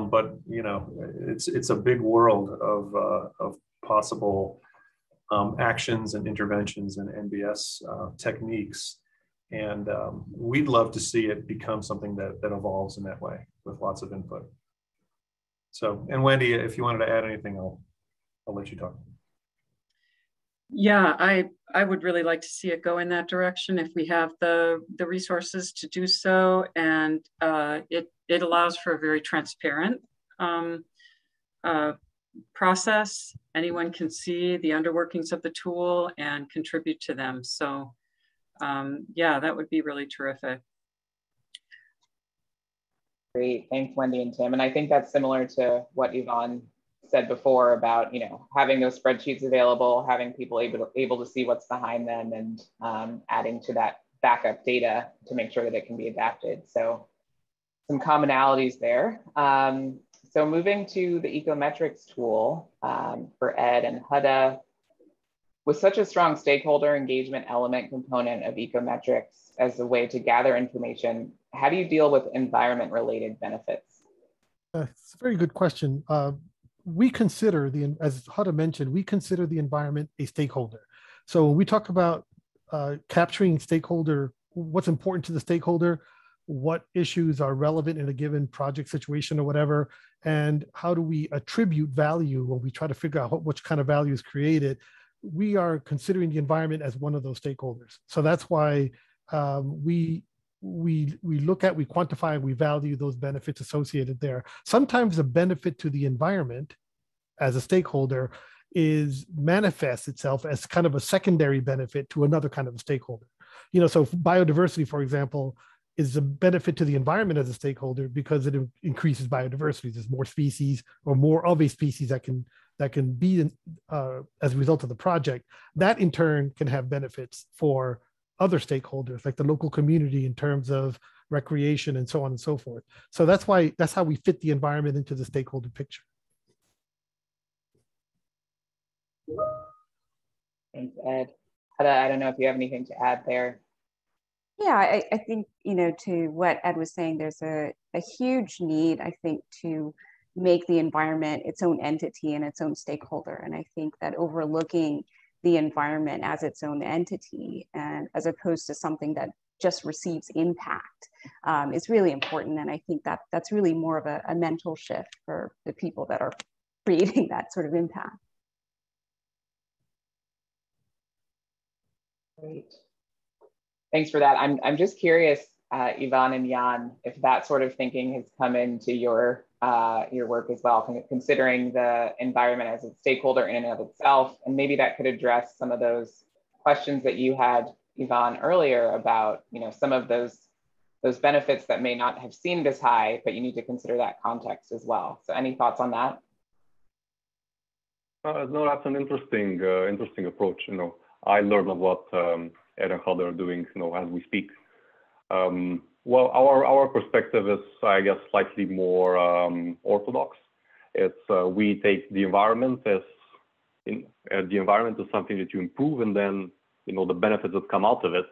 Speaker 4: but it's a big world of possible actions and interventions and NBS techniques, and we'd love to see it become something that evolves in that way with lots of input. So, and Wendy, if you wanted to add anything, I'll let you talk.
Speaker 3: Yeah, I would really like to see it go in that direction if we have the resources to do so, and it allows for a very transparent process. Anyone can see the underworkings of the tool and contribute to them. So yeah, that would be really terrific.
Speaker 9: Great, thanks Wendy and Tim. And I think that's similar to what Ivan said before about having those spreadsheets available, having people able to see what's behind them, and adding to that backup data to make sure that it can be adapted. So some commonalities there. So moving to the Ecometrics tool for Ed and Huda, with such a strong stakeholder engagement element component of Ecometrics as a way to gather information, how do you deal with environment-related benefits?
Speaker 7: It's a very good question. We consider as Huda mentioned, we consider the environment a stakeholder. So when we talk about capturing stakeholder, what's important to the stakeholder, what issues are relevant in a given project situation or whatever, and how do we attribute value when we try to figure out which kind of value is created, we are considering the environment as one of those stakeholders. So that's why we look at, we quantify, and we value those benefits associated there. Sometimes the benefit to the environment as a stakeholder manifests itself as kind of a secondary benefit to another kind of a stakeholder. So biodiversity, for example, is a benefit to the environment as a stakeholder because it increases biodiversity. There's more species, or more of a species that can be as a result of the project. That in turn can have benefits for other stakeholders, like the local community, in terms of recreation and so on and so forth. So that's how we fit the environment into the stakeholder picture.
Speaker 9: Thanks, Ed. Huda, I don't know if you have anything to add there.
Speaker 8: Yeah, I think, to what Ed was saying, there's a huge need, I think, to make the environment its own entity and its own stakeholder. And I think that overlooking the environment as its own entity, and as opposed to something that just receives impact, is really important. And I think that's really more of a mental shift for the people that are creating that sort of impact.
Speaker 9: Great. Thanks for that. I'm just curious, Ivan and Jan, if that sort of thinking has come into your work as well, considering the environment as a stakeholder in and of itself, and maybe that could address some of those questions that you had, Ivan, earlier about some of those benefits that may not have seemed as high, but you need to consider that context as well. So any thoughts on that?
Speaker 6: No, that's an interesting approach. I learned a lot. Ed and Huda are doing, as we speak. Well, our perspective is, I guess, slightly more orthodox. It's we take the environment as the environment is something that you improve, and then the benefits that come out of it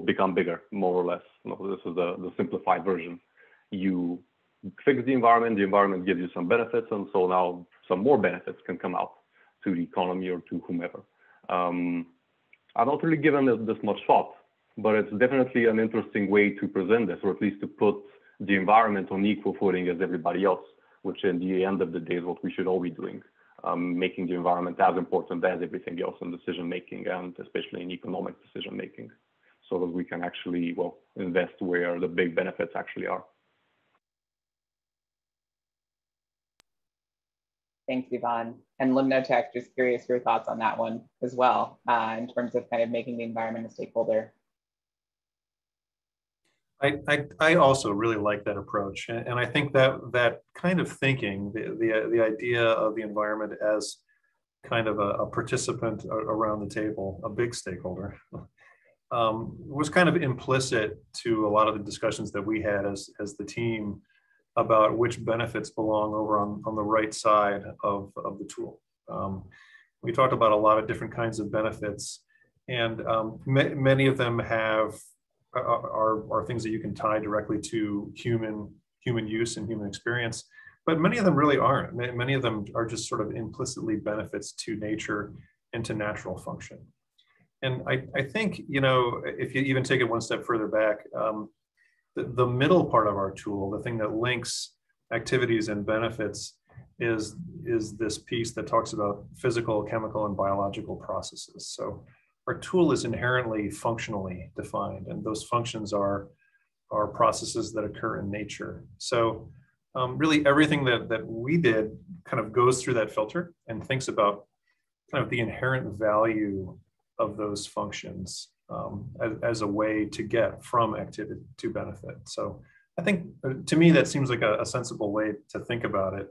Speaker 6: become bigger, more or less. This is the simplified version. You fix the environment gives you some benefits, and so now some more benefits can come out to the economy or to whomever. I've not really given this much thought, but it's definitely an interesting way to present this, or at least to put the environment on equal footing as everybody else, which in the end of the day is what we should all be doing, making the environment as important as everything else in decision making, and especially in economic decision making, so that we can actually, invest where the big benefits actually are.
Speaker 9: Thanks, Ivan. And Limnotech, just curious your thoughts on that one as well, in terms of kind of making the environment a stakeholder.
Speaker 4: I also really like that approach, and I think that kind of thinking, the idea of the environment as kind of a participant around the table, a big stakeholder, was kind of implicit to a lot of the discussions that we had as the team about which benefits belong over on the right side of the tool. We talked about a lot of different kinds of benefits, and many of them are things that you can tie directly to human use and human experience, but many of them really aren't. Many of them are just sort of implicitly benefits to nature and to natural function. And I think, if you even take it one step further back, the middle part of our tool, the thing that links activities and benefits, is this piece that talks about physical, chemical, and biological processes. So our tool is inherently functionally defined, and those functions are processes that occur in nature. So really everything that we did kind of goes through that filter and thinks about kind of the inherent value of those functions as a way to get from activity to benefit. So I think, to me, that seems like a sensible way to think about it.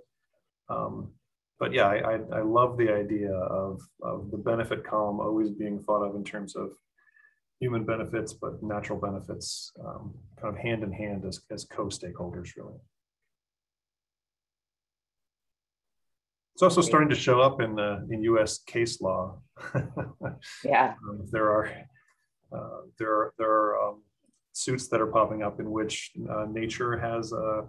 Speaker 4: But yeah, I love the idea of the benefit column always being thought of in terms of human benefits, but natural benefits kind of hand in hand as co-stakeholders, really. It's also starting to show up in U.S. case law.
Speaker 9: Yeah.
Speaker 4: There are suits that are popping up in which nature has a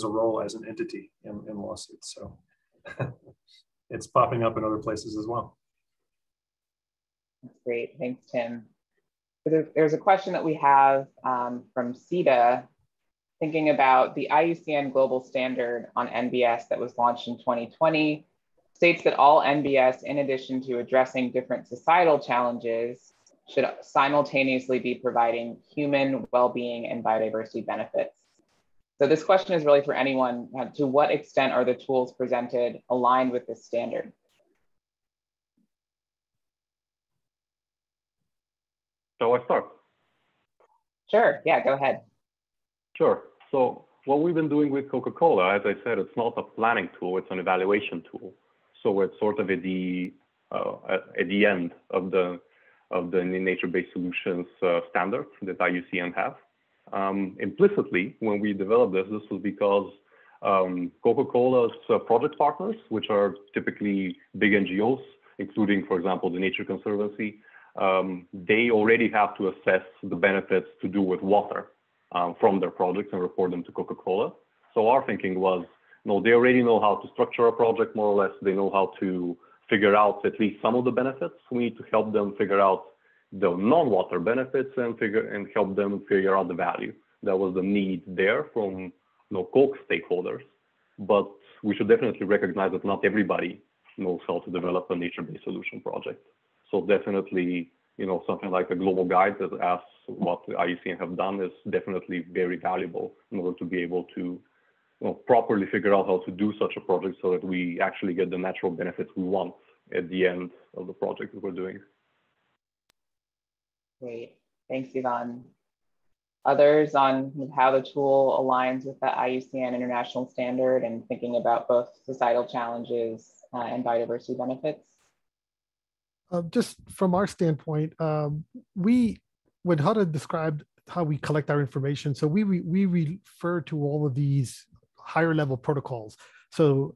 Speaker 4: role as an entity in lawsuits. So it's popping up in other places as well.
Speaker 9: That's great. Thanks, Tim. There's a question that we have from CETA, thinking about the IUCN Global Standard on NBS that was launched in 2020, states that all NBS, in addition to addressing different societal challenges, should simultaneously be providing human well-being and biodiversity benefits. So this question is really for anyone. To what extent are the tools presented aligned with this standard?
Speaker 6: Shall I start?
Speaker 9: Sure, yeah, go ahead.
Speaker 6: Sure. So what we've been doing with Coca-Cola, as I said, it's not a planning tool, it's an evaluation tool. So it's sort of at the end of the nature-based solutions standard that IUCN have. Implicitly, when we developed this was because Coca-Cola's project partners, which are typically big NGOs, including, for example, the Nature Conservancy, they already have to assess the benefits to do with water from their projects and report them to Coca-Cola. So our thinking was, no, they already know how to structure a project more or less. They know how to figure out at least some of the benefits. We need to help them figure out the non-water benefits and help them figure out the value. That was the need there from Coke stakeholders. But we should definitely recognize that not everybody knows how to develop a nature-based solution project. So definitely, something like a global guide that asks what the IUCN have done is definitely very valuable in order to be able to properly figure out how to do such a project so that we actually get the natural benefits we want at the end of the project that we're doing.
Speaker 9: Great, thanks, Ivan. Others on how the tool aligns with the IUCN International Standard and thinking about both societal challenges and biodiversity benefits?
Speaker 7: Just from our standpoint, when Hada described how we collect our information, so we refer to all of these higher level protocols. So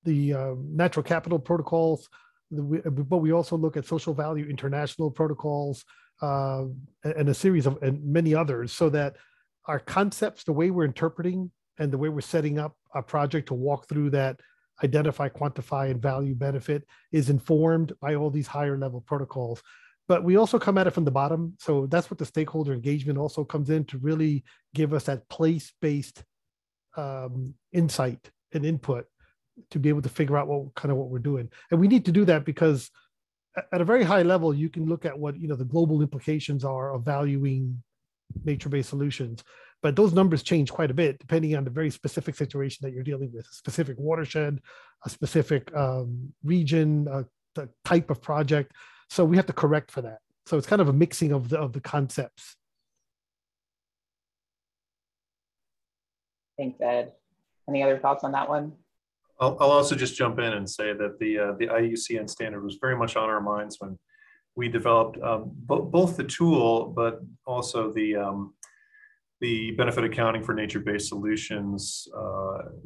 Speaker 7: the natural capital protocols, but we also look at social value international protocols and a series of and many others, so that our concepts, the way we're interpreting and the way we're setting up a project to walk through that identify, quantify, and value benefit is informed by all these higher level protocols. But we also come at it from the bottom. So that's what the stakeholder engagement also comes in to really give us that place-based insight and input to be able to figure out what we're doing. And we need to do that because at a very high level, you can look at what the global implications are of valuing nature-based solutions. But those numbers change quite a bit depending on the very specific situation that you're dealing with, a specific watershed, a specific region, the type of project. So we have to correct for that. So it's kind of a mixing of the concepts.
Speaker 9: Thanks, Ed. Any other thoughts on that one?
Speaker 4: I'll also just jump in and say that the Iucn Standard was very much on our minds when we developed both the tool, but also the benefit accounting for nature-based solutions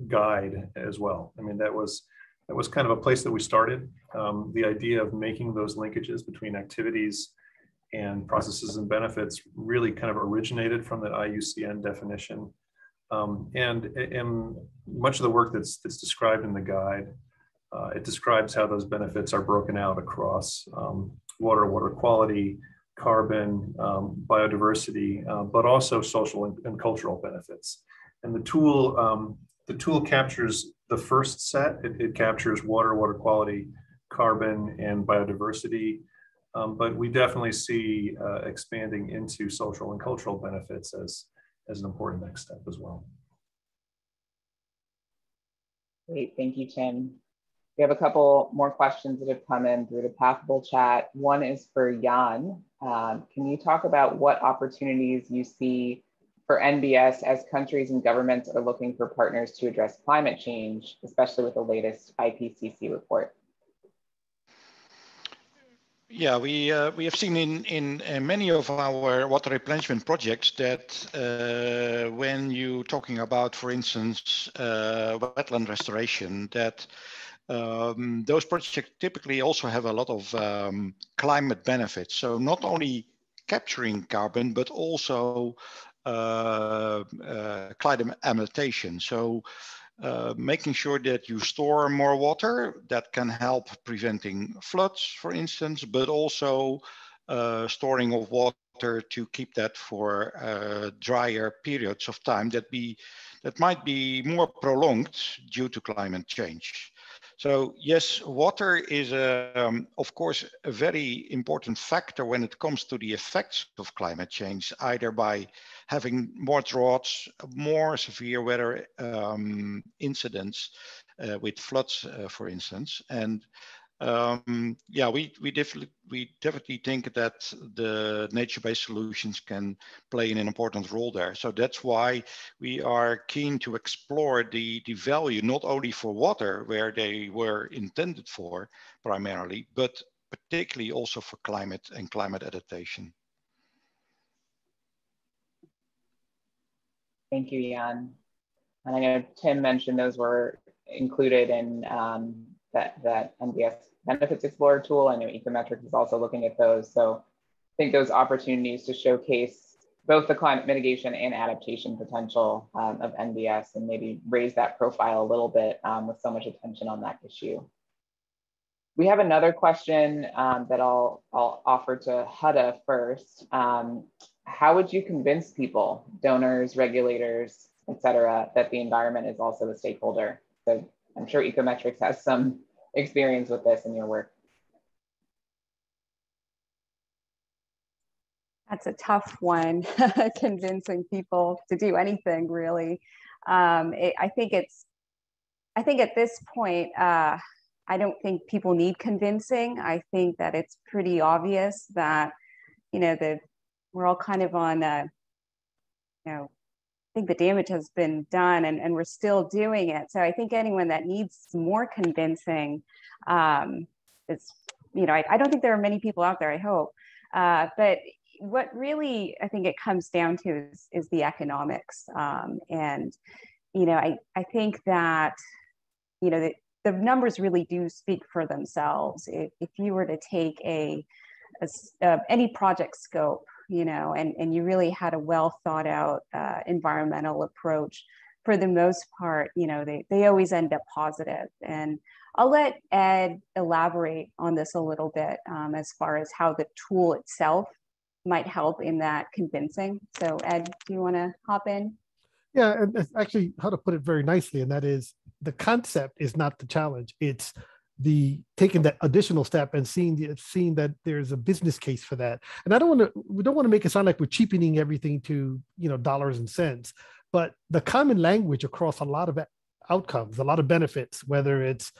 Speaker 4: guide as well. I mean, that was kind of a place that we started. The idea of making those linkages between activities and processes and benefits really kind of originated from that Iucn definition. And much of the work that's described in the guide, it describes how those benefits are broken out across water quality, carbon, biodiversity, but also social and cultural benefits. And the tool captures the first set. It captures water quality, carbon, and biodiversity. But we definitely see expanding into social and cultural benefits as an important next step as well.
Speaker 9: Great, thank you, Tim. We have a couple more questions that have come in through the Pathable chat. One is for Jan. Can you talk about what opportunities you see for NBS as countries and governments are looking for partners to address climate change, especially with the latest Ipcc report?
Speaker 5: Yeah, we have seen in many of our water replenishment projects that when you're talking about, for instance, wetland restoration, that those projects typically also have a lot of climate benefits. So not only capturing carbon, but also climate adaptation. So making sure that you store more water that can help preventing floods, for instance, but also storing of water to keep that for drier periods of time that might be more prolonged due to climate change. So yes, water is, of course, a very important factor when it comes to the effects of climate change, either by having more droughts, more severe weather incidents with floods, for instance. And yeah, we definitely think that the nature-based solutions can play an important role there. So that's why we are keen to explore the value, not only for water, where they were intended for primarily, but particularly also for climate and climate adaptation.
Speaker 9: Thank you, Jan. And I know Tim mentioned those were included in that NBS Benefits Explorer tool. I know Ecometrics is also looking at those. So I think those opportunities to showcase both the climate mitigation and adaptation potential of NBS and maybe raise that profile a little bit with so much attention on that issue. We have another question that I'll offer to Hada first. How would you convince people, donors, regulators, et cetera, that the environment is also a stakeholder? So I'm sure Ecometrics has some experience with this in your work.
Speaker 8: That's a tough one, convincing people to do anything, really. I think at this point, I don't think people need convincing. I think that it's pretty obvious that, we're all kind of on, I think the damage has been done and we're still doing it. So I think anyone that needs more convincing is, I don't think there are many people out there, I hope. But what really I think it comes down to is the economics. And, I think that, the the numbers really do speak for themselves. If you were to take any project scope, you know, and you really had a well thought out environmental approach, for the most part, you know, they always end up positive. And I'll let Ed elaborate on this a little bit as far as how the tool itself might help in that convincing. So Ed, do you want to hop in?
Speaker 7: Yeah, and it's actually how to put it very nicely, and that is the concept is not the challenge. It's the taking that additional step and seeing that there's a business case for that. And we don't want to make it sound like we're cheapening everything to, you know, dollars and cents, but the common language across a lot of outcomes, a lot of benefits, whether it's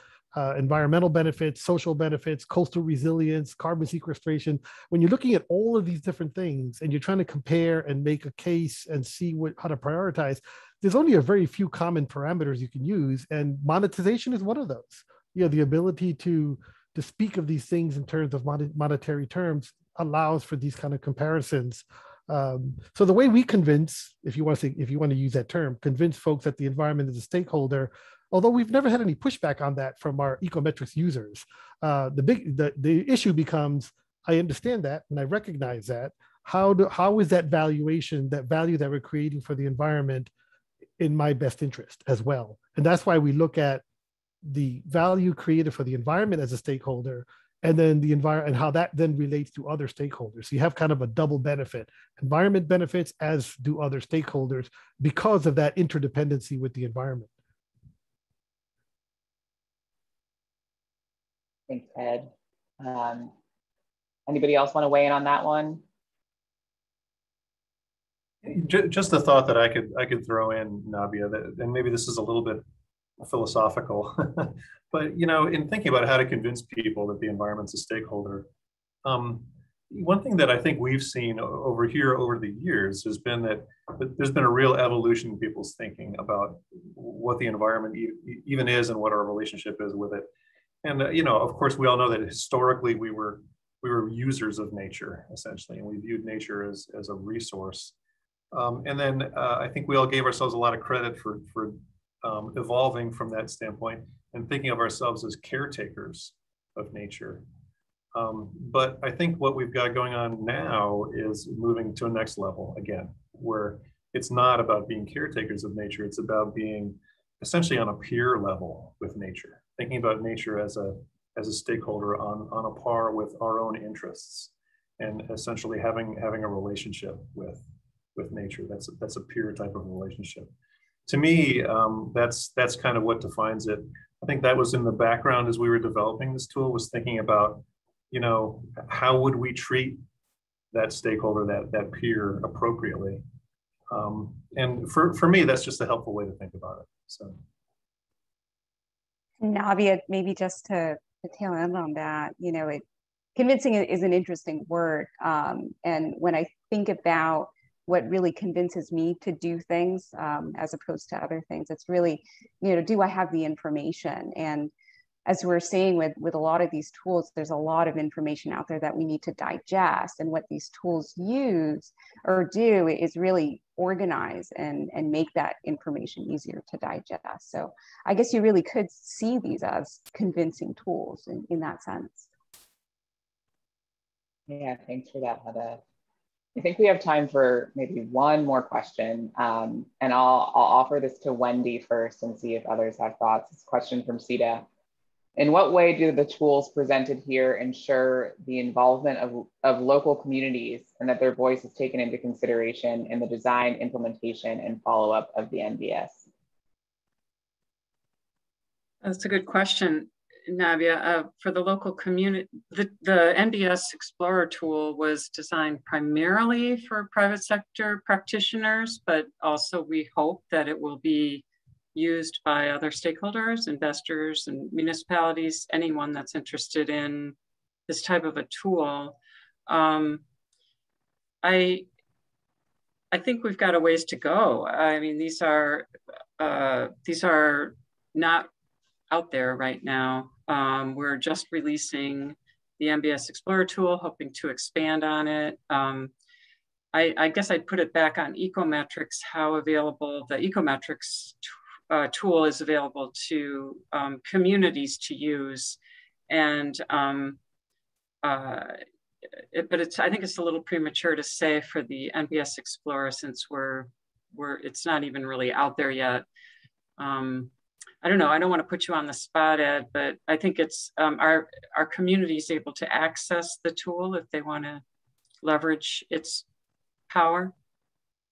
Speaker 7: environmental benefits, social benefits, coastal resilience, carbon sequestration. When you're looking at all of these different things and you're trying to compare and make a case and see how to prioritize, there's only a very few common parameters you can use, and monetization is one of those. You know, the ability to speak of these things in terms of monetary terms allows for these kind of comparisons. So the way we convince, if you want to use that term, convince folks that the environment is a stakeholder, although we've never had any pushback on that from our Ecometrics users. The issue becomes, I understand that and I recognize that. How is that valuation, that value that we're creating for the environment, in my best interest as well? And that's why we look at the value created for the environment as a stakeholder, and then the environment and how that then relates to other stakeholders. So you have kind of a double benefit. Environment benefits, as do other stakeholders, because of that interdependency with the environment.
Speaker 9: Thanks, Ed. Anybody else want to weigh in on that one?
Speaker 4: Just a thought that I could throw in, Nabia, and maybe this is a little bit philosophical, but, you know, in thinking about how to convince people that the environment's a stakeholder, one thing that I think we've seen over the years has been that there's been a real evolution in people's thinking about what the environment even is and what our relationship is with it. And, you know, of course, we all know that historically we were users of nature, essentially, and we viewed nature as a resource. And then I think we all gave ourselves a lot of credit for evolving from that standpoint and thinking of ourselves as caretakers of nature. But I think what we've got going on now is moving to a next level again, where it's not about being caretakers of nature, it's about being essentially on a peer level with nature, thinking about nature as a stakeholder on a par with our own interests, and essentially having a relationship with nature. That's a peer type of relationship. To me, that's kind of what defines it. I think that was in the background as we were developing this tool, was thinking about, you know, how would we treat that stakeholder, that peer appropriately? And for me, that's just a helpful way to think about it. So,
Speaker 8: Nabia, maybe just to tail end on that, you know, convincing is an interesting word. And when I think about what really convinces me to do things as opposed to other things, it's really, you know, do I have the information? And as we're seeing with a lot of these tools, there's a lot of information out there that we need to digest. And what these tools use or do is really organize and make that information easier to digest. So I guess you really could see these as convincing tools in that sense.
Speaker 9: Yeah, thanks for that, Hada. I think we have time for maybe one more question, and I'll offer this to Wendy first and see if others have thoughts. It's a question from Sita. In what way do the tools presented here ensure the involvement of local communities and that their voice is taken into consideration in the design, implementation, and follow-up of the NBS?
Speaker 3: That's a good question, Nabia. For the local community, the NBS Explorer tool was designed primarily for private sector practitioners, but also we hope that it will be used by other stakeholders, investors, and municipalities, anyone that's interested in this type of a tool. I think we've got a ways to go. I mean, these are not out there right now. We're just releasing the NBS Explorer tool, hoping to expand on it. I guess I'd put it back on Ecometrics, how available the Ecometrics tool is available to communities to use. And but I think it's a little premature to say for the NBS Explorer, since it's not even really out there yet. I don't know, I don't want to put you on the spot, Ed, but I think it's our communities able to access the tool if they want to leverage its power.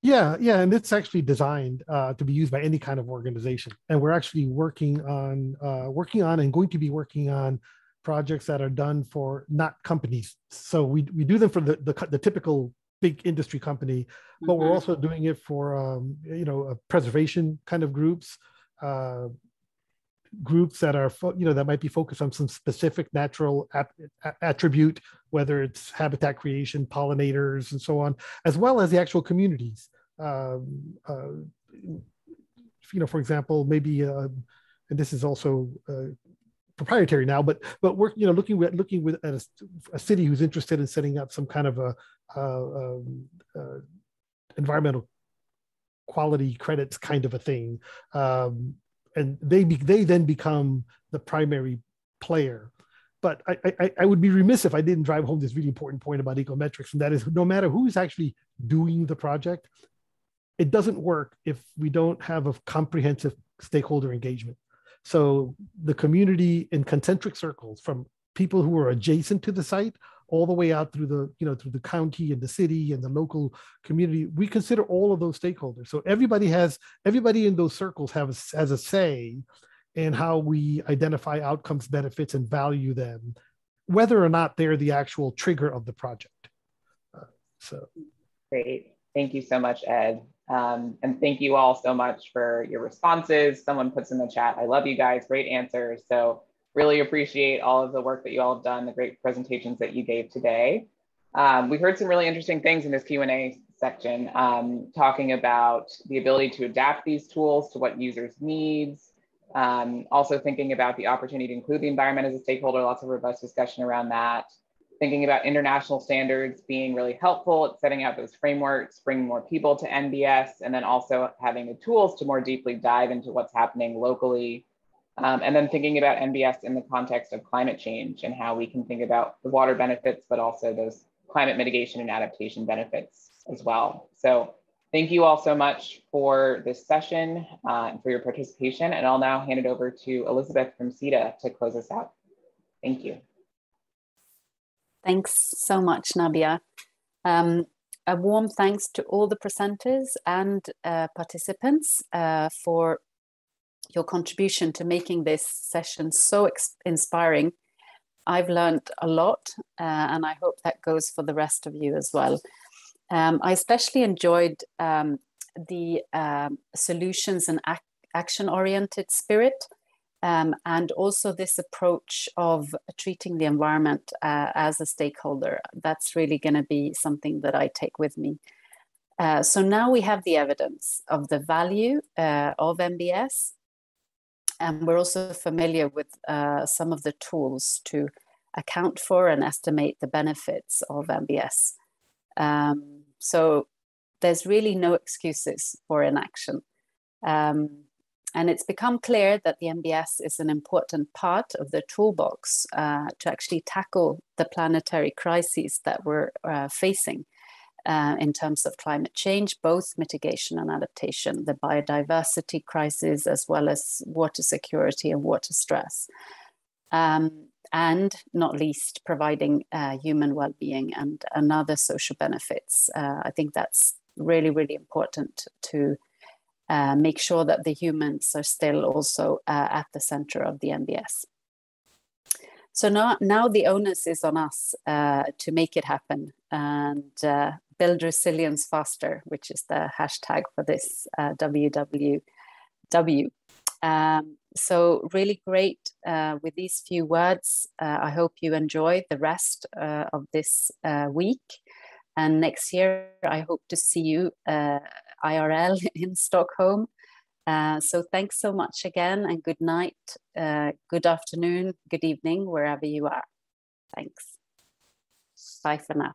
Speaker 7: Yeah, and it's actually designed to be used by any kind of organization. And we're actually working on and going to be working on projects that are done for not companies. So we do them for the typical big industry company, but we're also doing it for preservation kind of groups that are that might be focused on some specific natural attribute, whether it's habitat creation, pollinators, and so on, as well as the actual communities. For example, maybe and this is also proprietary now, but we're looking with a city who's interested in setting up some kind of a environmental quality credits kind of a thing. And they then become the primary player. But I would be remiss if I didn't drive home this really important point about ecometrics, and that is no matter who's actually doing the project, it doesn't work if we don't have a comprehensive stakeholder engagement. So the community in concentric circles, from people who are adjacent to the site all the way out through the county and the city and the local community, we consider all of those stakeholders. So everybody in those circles has a say in how we identify outcomes, benefits, and value them, whether or not they're the actual trigger of the project.
Speaker 9: Great. Thank you so much, Ed. And thank you all so much for your responses. Someone puts in the chat, I love you guys, great answers. So really appreciate all of the work that you all have done, the great presentations that you gave today. We heard some really interesting things in this Q&A section, talking about the ability to adapt these tools to what users' needs, also thinking about the opportunity to include the environment as a stakeholder, lots of robust discussion around that. Thinking about international standards being really helpful at setting out those frameworks, bringing more people to NBS, and then also having the tools to more deeply dive into what's happening locally. And then thinking about NBS in the context of climate change and how we can think about the water benefits, but also those climate mitigation and adaptation benefits as well. So thank you all so much for this session and for your participation. And I'll now hand it over to Elizabeth from CETA to close us out. Thank you.
Speaker 10: Thanks so much, Nabia. A warm thanks to all the presenters and participants for your contribution to making this session so inspiring. I've learned a lot, and I hope that goes for the rest of you as well. I especially enjoyed the solutions and action-oriented spirit, and also this approach of treating the environment as a stakeholder. That's really going to be something that I take with me. So now we have the evidence of the value of NBS, and we're also familiar with some of the tools to account for and estimate the benefits of NBS. So there's really no excuses for inaction. And it's become clear that the NBS is an important part of the toolbox to actually tackle the planetary crises that we're facing in terms of climate change, both mitigation and adaptation, the biodiversity crisis, as well as water security and water stress. And not least, providing human well-being and other social benefits. I think that's really, really important to make sure that the humans are still also at the center of the NBS. So now the onus is on us to make it happen and build resilience faster, which is the hashtag for this WWW. So really great with these few words. I hope you enjoy the rest of this week. And next year, I hope to see you IRL in Stockholm. So thanks so much again, and good night, good afternoon, good evening, wherever you are. Thanks. Bye for now.